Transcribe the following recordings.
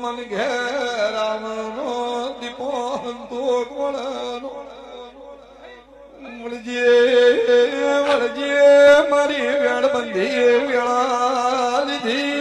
મન ઘેર રામનો દીપો તો કોળનો વળજે વળજે મારી વેળ બંધી વેળા લીધી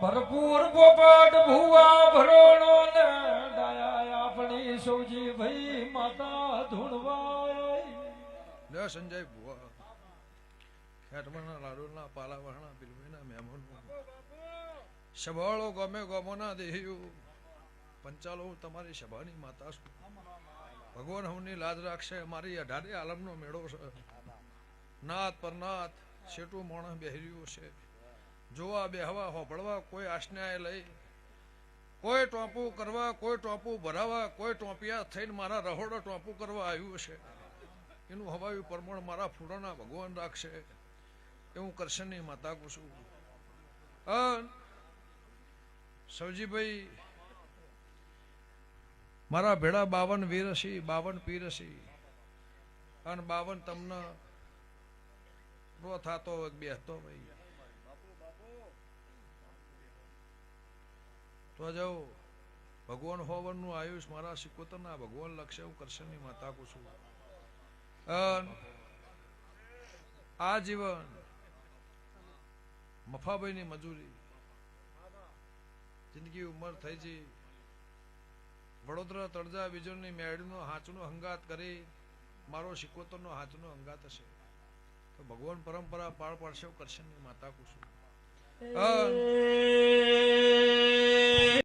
ભરપૂર પોપટ ભુવા ભરોણો ને ડાયા આપણી સૌજી ભાઈ માતા ધૂણવાય લે સંજય ભુવા ખેટમણના લાડુના પાલા વહણા બિલવીના મહેમાન સભાળો ગમે ગમોના દેહ્યું પંચાલો તમારી સભાની માતા છું ભગવાન હમની લાજ રાખશે મારી 18 આલમનો મેળો છે નાથ પરનાથ શેટું મોણસ બેહર્યું છે જોવા બેહવા હોભળવા કોઈ આશનાએ લઈ કોઈ ટોપું કરવા કોઈ ટોપું ભરાવા કોઈ ટોપિયા થઈને મારા રહોડો ટોપું કરવા આવ્યું છે એનું હવાયું પ્રમાણ મારા ફૂલોના ભગવાન રાખશે એવું કરશનની માતા કુશું સવજીભાઈ મારા ભેળા 52 વીર હશી 52 પીર હશી અને 52 તમને રો થાતો બેહતો ભાઈ તો જાઓ ભગવાન હોવનનું આયુષ મારા સિકોતરના ભગવાન લક્ષે હું કરશનની માતા કુશું આ જીવન મફાભાઈની મજૂરી જિંદગી ઉંમર થઈ છે વડોદરા તળજા બીજોની મેળનો હાચનો હંગાત કરી મારો સિકોતરનો હાચનો હંગાત હશે તો ભગવાન પરંપરા પાળ પાડશે કરશનની માતા કુશું